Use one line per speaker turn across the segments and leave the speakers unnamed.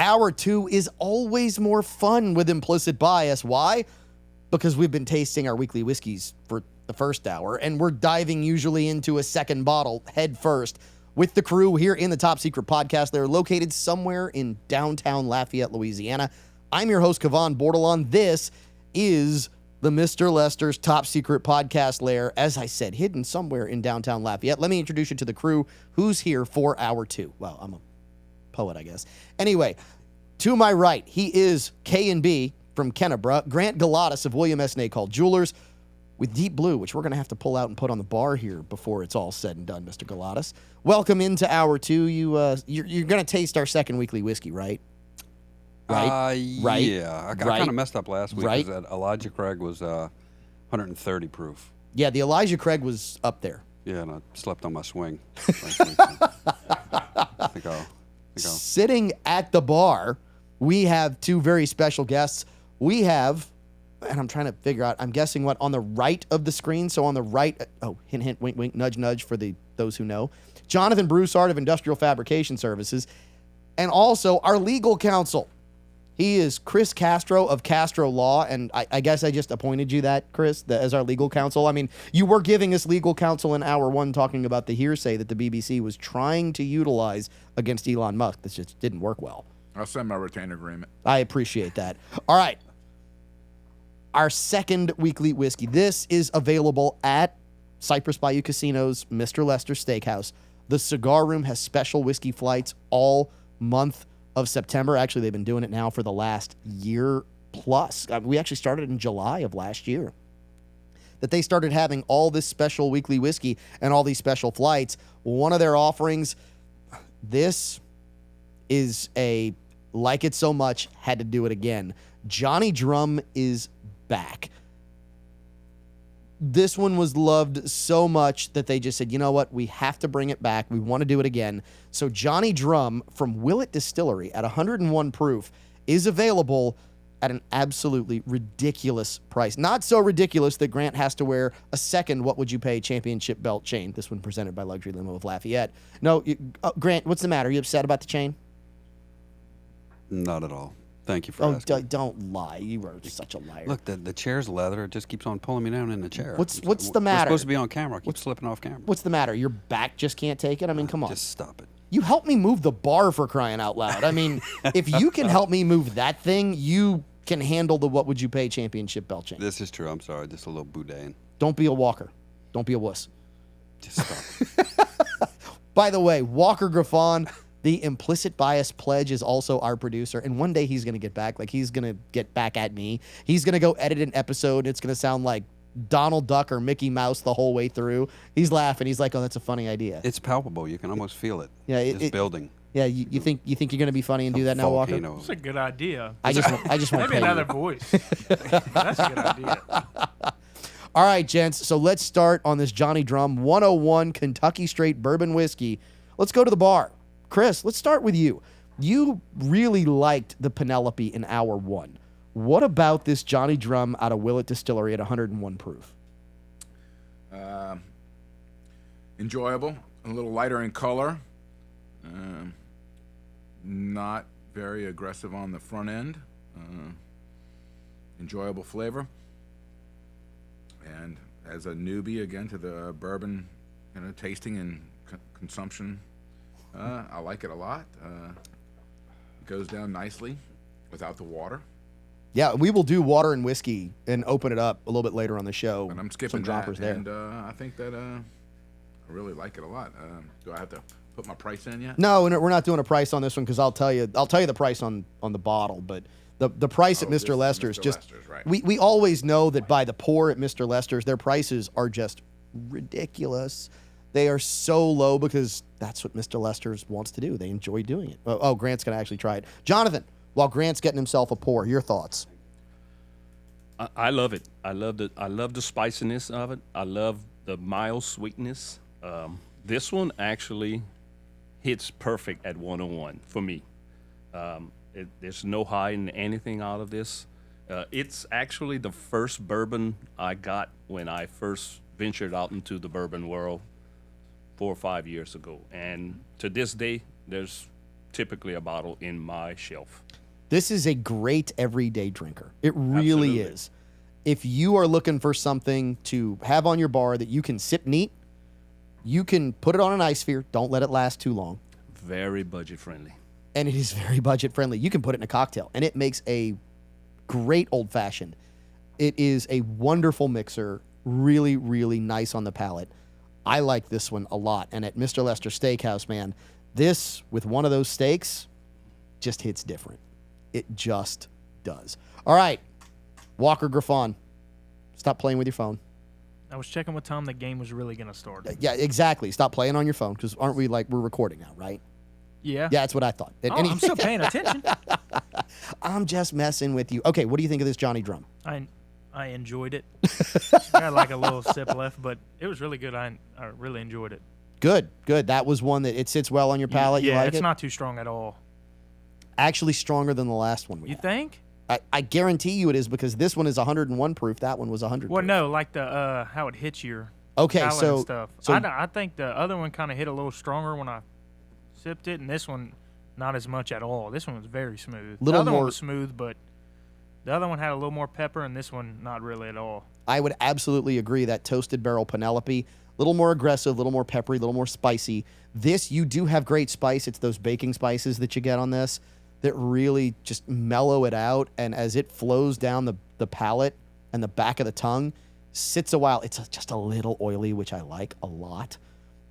Hour 2 is always more fun with Implicit Bias. Why? Because we've been tasting our weekly whiskeys for the first hour, and we're diving usually into a second bottle head first with the crew here in the Top Secret Podcast. They're located somewhere in downtown Lafayette, Louisiana. I'm your host, Kevon Bordelon. This is the Mr. Lester's Top Secret Podcast lair, as I said, hidden somewhere in downtown Lafayette. Let me introduce you to the crew who's here for Hour 2. Well, I'm a poet, I guess. Anyway, to my right, he is K&B from Kennebra, Grant Galatas of William S. Nacall Jewelers, with Deep Blue, which we're going to have to pull out and put on the bar here before it's all said and done, Mr. Galatas. Welcome into Hour 2. You're going to taste our second weekly whiskey, right? Right?
Yeah. I kind of messed up last week because that Elijah Craig was 130 proof.
Yeah, the Elijah Craig was up there.
Yeah, and I slept on my swing last week. I think I'll.
Sitting at the bar, we have two very special guests. We have, and I'm trying to figure out, I'm guessing what, on the right of the screen. So on the right, hint, hint, wink, wink, nudge, nudge for those who know. Jonathan Broussard of Industrial Fabrication Services, and also our legal counsel. He is Chris Castro of Castro Law, and I guess I just appointed you that, Chris, as our legal counsel. I mean, you were giving us legal counsel in Hour 1 talking about the hearsay that the BBC was trying to utilize against Elon Musk. This just didn't work well.
I'll send my retainer agreement.
I appreciate that. All right. Our second weekly whiskey. This is available at Cypress Bayou Casino's Mr. Lester Steakhouse. The Cigar Room has special whiskey flights all month of September. Actually, they've been doing it now for the last year plus. We actually started in July of last year that they started having all this special weekly whiskey and all these special flights. One of their offerings, this is a like it so much, had to do it again. Johnny Drum is back. This one was loved so much that they just said, you know what, we have to bring it back. We want to do it again. So Johnny Drum from Willett Distillery at 101 proof is available at an absolutely ridiculous price. Not so ridiculous that Grant has to wear a second What Would You Pay championship belt chain. This one presented by Luxury Limo of Lafayette. No, Grant, what's the matter? Are you upset about the chain?
Not at all. Thank you for asking.
Don't lie. You are such a liar.
Look, the chair's leather. It just keeps on pulling me down in the chair.
What's the matter?
We're supposed to be on camera. I keep slipping off camera.
What's the matter? Your back just can't take it? I mean, come on.
Just stop it.
You helped me move the bar, for crying out loud. I mean, if you can help me move that thing, you can handle the What Would You Pay championship belt chain.
This is true. I'm sorry. Just a little boudin.
Don't be a walker. Don't be a wuss.
Just stop it.
By the way, Walker Griffon, the Implicit Bias Pledge, is also our producer, and one day he's going to get back. Like, he's going to get back at me. He's going to go edit an episode, and it's going to sound like Donald Duck or Mickey Mouse the whole way through. He's laughing. He's like, oh, that's a funny idea.
It's palpable. You can almost feel it.
Yeah,
it's building.
Yeah, you think you're going to be funny and do that now, Walker?
That's a good idea.
I just want
maybe another voice. That's a good idea.
All right, gents. So let's start on this Johnny Drum 101 Kentucky Straight Bourbon Whiskey. Let's go to the bar. Chris, let's start with you. You really liked the Penelope in Hour 1. What about this Johnny Drum out of Willett Distillery at 101 proof?
Enjoyable. A little lighter in color. Not very aggressive on the front end. Enjoyable flavor. And as a newbie, again, to the bourbon tasting and consumption, I like it a lot. It goes down nicely without the water.
Yeah, we will do water and whiskey and open it up a little bit later on the show.
And I'm skipping
some droppers
that,
there.
and I think that I really like it a lot. Do I have to put my price in yet?
No, we're not doing a price on this one because I'll tell you the price on the bottle, but the price at Mr. Lester's
right.
we always know that by the pour at Mr. Lester's, their prices are just ridiculous. They are so low because that's what Mr. Lester's wants to do. They enjoy doing it. Oh, Grant's going to actually try it. Jonathan, while Grant's getting himself a pour, your thoughts?
I love it. I love the spiciness of it. I love the mild sweetness. This one actually hits perfect at 101 for me. There's no hiding anything out of this. It's actually the first bourbon I got when I first ventured out into the bourbon world 4 or 5 years ago. And to this day, there's typically a bottle in my shelf.
This is a great everyday drinker. It really
Absolutely.
is. If you are looking for something to have on your bar that you can sip neat, you can put it on an ice sphere. Don't let it last too long.
Very budget friendly.
And it is very budget friendly. You can put it in a cocktail, and it makes a great old fashioned. It is a wonderful mixer, really, really nice on the palate. I like this one a lot. And at Mr. Lester Steakhouse, man, this with one of those steaks just hits different. It just does. All right, Walker Griffon, stop playing with your phone.
I was checking what time the game was really going to start.
Yeah, exactly. Stop playing on your phone, because aren't we like, we're recording now, right?
Yeah.
Yeah, that's what I thought. And
Oh, I'm still paying attention.
I'm just messing with you. Okay, what do you think of this Johnny Drum?
I enjoyed it. I had like a little sip left, but it was really good. I really enjoyed it.
Good. That was one that it sits well on your palate.
Yeah,
you like
it's
it?
not too strong at all.
Actually stronger than the last one we
You
had.
think?
I guarantee you it is, because this one is 101 proof. That one was 100
Well,
proof.
no, like the how it hits your
Okay,
palate
so-
and stuff.
so-
I think the other one kind of hit a little stronger when I sipped it, and this one not as much at all. This one was very smooth.
Little
the other
more-
one was smooth, but the other one had a little more pepper, and this one not really at all.
I would absolutely agree that Toasted Barrel Penelope, a little more aggressive, a little more peppery, a little more spicy. This, you do have great spice. It's those baking spices that you get on this that really just mellow it out. And as it flows down the palate and the back of the tongue, sits a while. It's just a little oily, which I like a lot.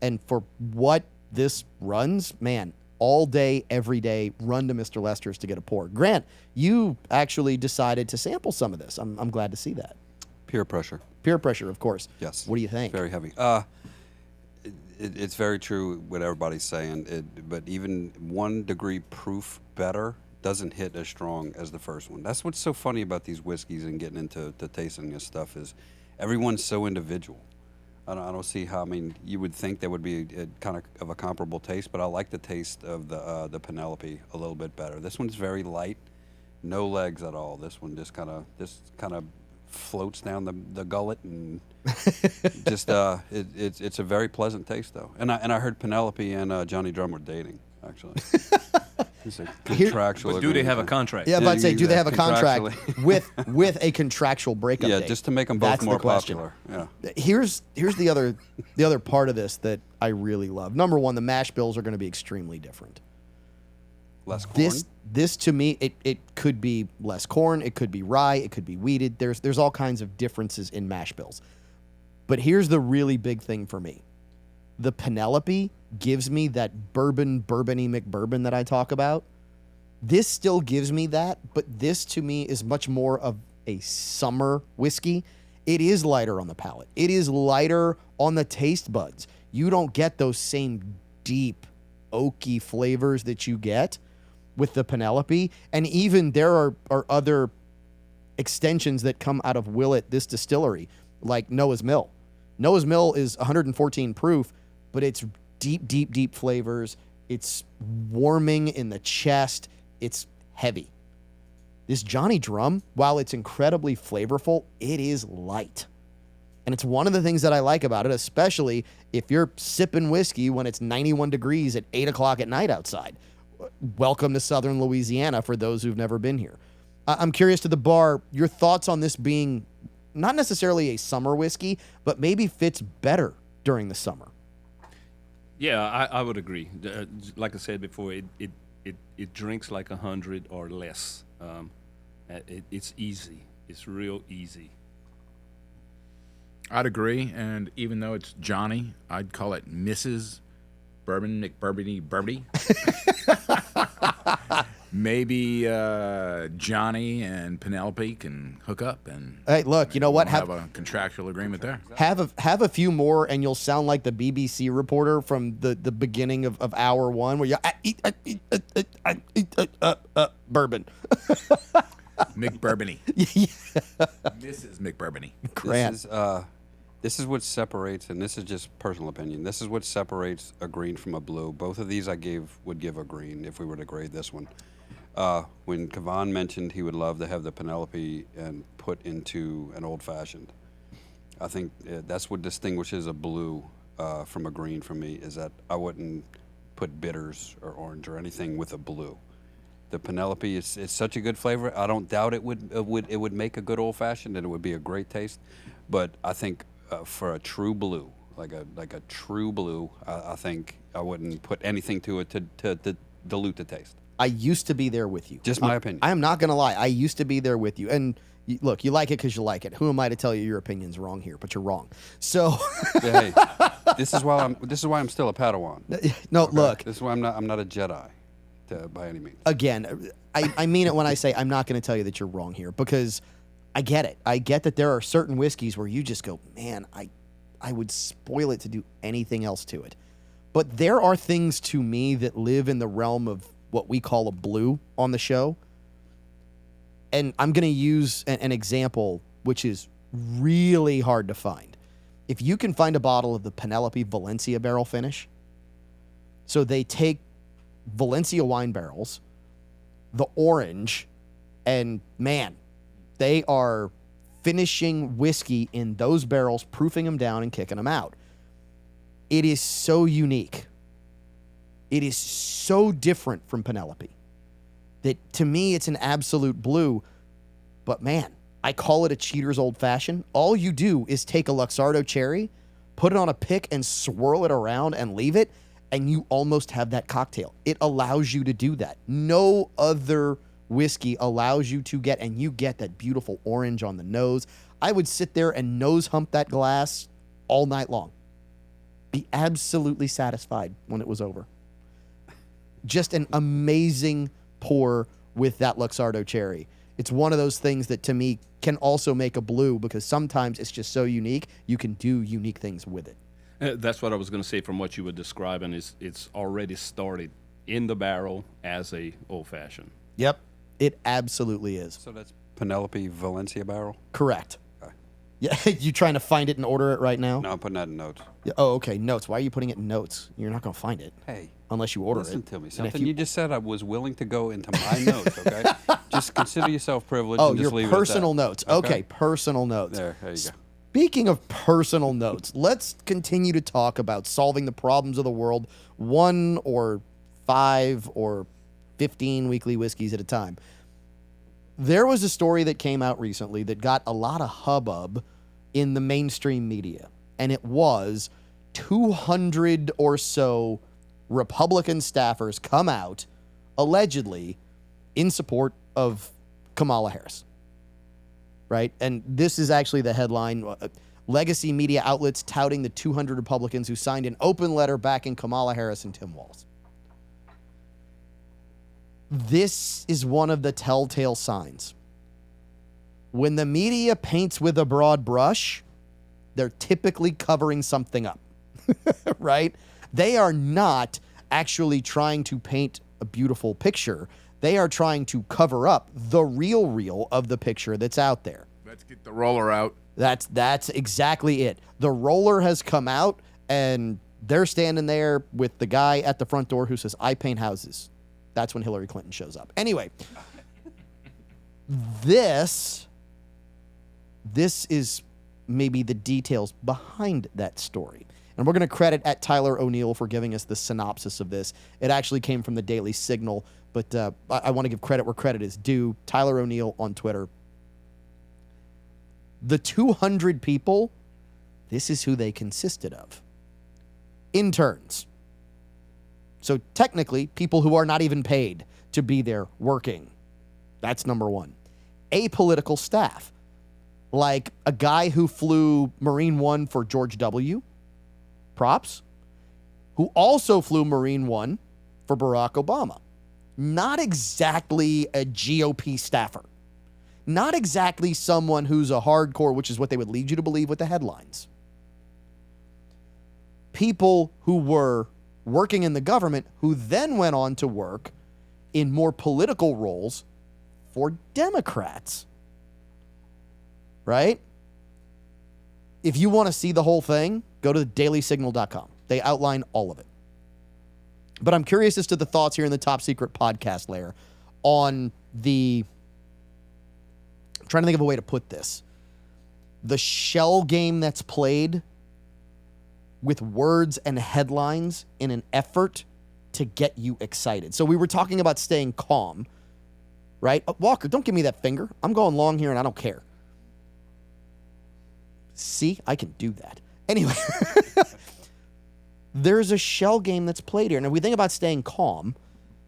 And for what this runs, man, all day, every day, run to Mr. Lester's to get a pour. Grant, you actually decided to sample some of this. I'm glad to see that.
Peer pressure.
Peer pressure, of course.
Yes.
What do you think?
Very heavy. It's very true what everybody's saying. But even 1 degree proof better doesn't hit as strong as the first one. That's what's so funny about these whiskeys and getting into tasting this stuff is everyone's so individual. I don't see how. I mean, you would think there would be a kind of a comparable taste, but I like the taste of the Penelope a little bit better. This one's very light, no legs at all. This one just kind of floats down the gullet and just it's a very pleasant taste though. And I heard Penelope and Johnny Drum were dating actually. It's a contractual.
But do they have a
agreement.
contract?
Yeah, I'm about to say, do they have a contract
Contractually.
with a contractual breakup
Yeah,
date?
just to make them both
That's
more
the question.
popular. Yeah.
Here's the other part of this that I really love. Number one, the mash bills are going to be extremely different.
Less corn.
This to me, it could be less corn, it could be rye, it could be wheated. There's all kinds of differences in mash bills. But here's the really big thing for me. The Penelope gives me that bourbony McBourbon that I talk about. This still gives me that, but this to me is much more of a summer whiskey. It is lighter on the palate. It is lighter on the taste buds. You don't get those same deep, oaky flavors that you get with the Penelope. And even there are other extensions that come out of Willett, this distillery, like Noah's Mill. Noah's Mill is 114 proof, but it's deep flavors. It's warming in the chest. It's heavy. This Johnny Drum, while it's incredibly flavorful, it is light. And it's one of the things that I like about it, especially if you're sipping whiskey when it's 91 degrees at 8 o'clock at night outside. Welcome to Southern Louisiana for those who've never been here. I'm curious to the bar, your thoughts on this being not necessarily a summer whiskey, but maybe fits better during the summer.
Yeah, I would agree. Like I said before, it drinks like 100 or less. It's easy. It's real easy.
I'd agree, and even though it's Johnny, I'd call it Mrs. Bourbon McBourbony Burbity. Maybe Johnny and Penelope can hook up, and
Hey, look, you know what?
we'll have a contractual agreement there.
Have a few more, and you'll sound like the BBC reporter from the beginning of hour one, where you bourbon.
McBourbony. Mrs. McBourbony.
Grant.
This is what separates, and this is just personal opinion. This is what separates a green from a blue. Both of these would give a green if we were to grade this one. When Kavan mentioned he would love to have the Penelope and put into an old fashioned, I think that's what distinguishes a blue from a green for me. Is that I wouldn't put bitters or orange or anything with a blue. The Penelope is such a good flavor. I don't doubt it would make a good old fashioned, and it would be a great taste. But I think for a true blue, like a true blue, I think I wouldn't put anything to it to dilute the taste.
I used to be there with you.
Just my opinion.
I am not going to lie. I used to be there with you. And look, you like it because you like it. Who am I to tell you your opinion's wrong here? But you're wrong. So,
Yeah, hey, this is why I'm still a Padawan.
no,
Okay?
look.
This is why I'm not a Jedi, by any means.
Again, I mean it when I say I'm not going to tell you that you're wrong here, because I get it. I get that there are certain whiskeys where you just go, man, I would spoil it to do anything else to it. But there are things to me that live in the realm of what we call a blue on the show. And I'm going to use an example which is really hard to find. If you can find a bottle of the Penelope Valencia barrel finish, so they take Valencia wine barrels, the orange, and man, they are finishing whiskey in those barrels, proofing them down and kicking them out. It is so unique. It is so different from Penelope that to me it's an absolute blue. But man, I call it a cheater's old fashioned. All you do is take a Luxardo cherry, put it on a pick and swirl it around and leave it, and you almost have that cocktail. It allows you to do that. No other whiskey allows you to get, and you get that beautiful orange on the nose. I would sit there and nose hump that glass all night long. Be absolutely satisfied when it was over. Just an amazing pour with that Luxardo cherry. It's one of those things that to me can also make a blue, because sometimes it's just so unique, you can do unique things with it.
That's what I was going to say from what you were describing. Is it's already started in the barrel as a old-fashioned.
Yep, it absolutely is.
So that's Penelope Valencia barrel?
Correct.
Okay.
Yeah, you trying to find it and order it right now?
No, I'm putting that in notes.
Yeah, oh, okay, notes. Why are you putting it in notes? You're not going to find it
Hey,
unless you order
listen
it.
to me.
And if
Something you just said I was willing to go into my notes, okay? Just consider yourself privileged
Oh,
and just
your
leave it at
personal
that.
notes. Okay, personal notes.
There you go.
Speaking of personal notes, let's continue to talk about solving the problems of the world 1 or 5 or 15 weekly whiskeys at a time. There was a story that came out recently that got a lot of hubbub in the mainstream media, and it was 200 or so Republican staffers come out, allegedly, in support of Kamala Harris. Right? And this is actually the headline. Legacy media outlets touting the 200 Republicans who signed an open letter backing Kamala Harris and Tim Walz. This is one of the telltale signs. When the media paints with a broad brush, they're typically covering something up. Right? They are not actually trying to paint a beautiful picture. They are trying to cover up the real of the picture that's out there.
Let's get the roller out.
That's exactly it. The roller has come out, and they're standing there with the guy at the front door who says, "I paint houses." That's when Hillary Clinton shows up. Anyway, this is maybe the details behind that story. And we're going to credit at Tyler O'Neill for giving us the synopsis of this. It actually came from the Daily Signal, but I want to give credit where credit is due. Tyler O'Neill on Twitter. The 200 people, this is who they consisted of. Interns. So technically, people who are not even paid to be there working. That's number one. Apolitical staff. Like a guy who flew Marine One for George W. Props. Who also flew Marine One for Barack Obama. Not exactly a GOP staffer. Not exactly someone who's a hardcore, which is what they would lead you to believe with the headlines. People who were working in the government who then went on to work in more political roles for Democrats. Right? If you want to see the whole thing, go to dailysignal.com. They outline all of it. But I'm curious as to the thoughts here in the Top Secret podcast layer on the... I'm trying to think of a way to put this. The shell game that's played with words and headlines in an effort to get you excited. So we were talking about staying calm, right? Walker, don't give me that finger. I'm going long here and I don't care. See, I can do that. Anyway, there's a shell game that's played here. And if we think about staying calm,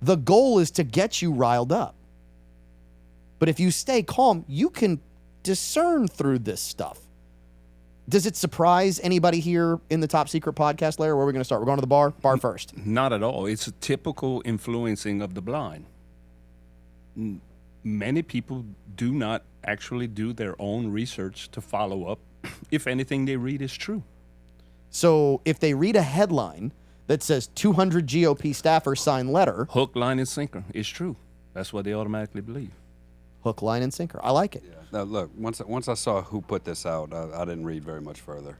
the goal is to get you riled up. But if you stay calm, you can discern through this stuff. Does it surprise anybody here in the Top Secret Podcast, Larry? Where are we going to start? We're going to the bar? Bar first.
Not at all. It's a typical influencing of the blind. Many people do not actually do their own research to follow up if anything they read is true.
So if they read a headline that says 200 GOP staffers sign letter,
Hook, line, and sinker. It's true. That's what they automatically believe.
hook, line, and sinker. I like it.
Now, look, once I saw who put this out, I didn't read very much further.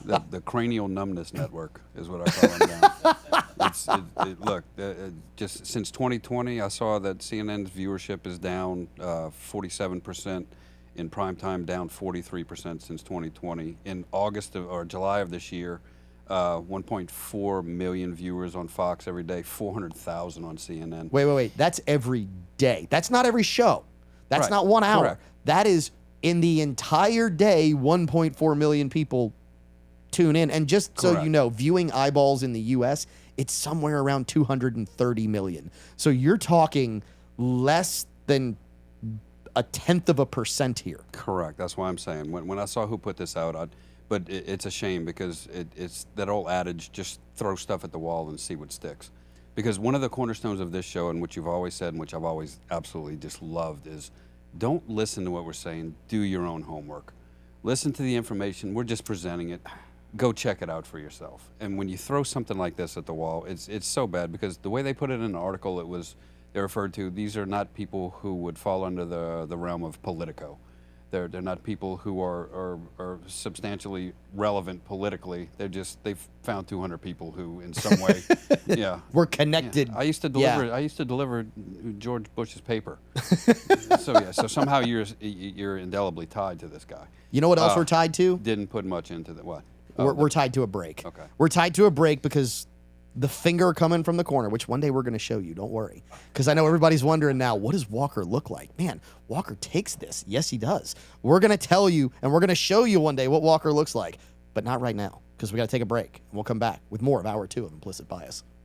the Cranial Numbness Network is what I call them now. Look, just since 2020, I saw that CNN's viewership is down 47%. In primetime, down 43% since 2020. In August or July of this year, 1.4 million viewers on Fox every day, 400,000 on CNN.
Wait. That's every day. That's not every show. That's
Right.
not 1 hour.
Correct.
That is in the entire day, 1.4 million people tune in. And just so
Correct.
you know, viewing eyeballs in the U.S., it's somewhere around 230 million. So you're talking less than 0.1% here.
Correct. That's why I'm saying when I saw who put this out, but it's a shame because it's that old adage: just throw stuff at the wall and see what sticks. Because one of the cornerstones of this show, and which you've always said, and which I've always absolutely just loved, is don't listen to what we're saying. Do your own homework. Listen to the information. We're just presenting it. Go check it out for yourself. And when you throw something like this at the wall, it's so bad because the way they put it in the article, they referred to, these are not people who would fall under the realm of Politico. They're not people who are substantially relevant politically. They've found 200 people who, in some way, yeah.
We're connected.
I used to
Yeah.
deliver George Bush's paper. So somehow you're indelibly tied to this guy.
You know what else we're tied to?
Didn't put much into the what?
We're tied to a break.
Okay.
We're tied to a break because the finger coming from the corner, which one day we're going to show you, don't worry. Because I know everybody's wondering now, what does Walker look like? Man, Walker takes this. Yes, he does. We're going to tell you, and we're going to show you one day what Walker looks like, but not right now, because we got to take a break. And we'll come back with more of Hour 2 of Implicit Bias.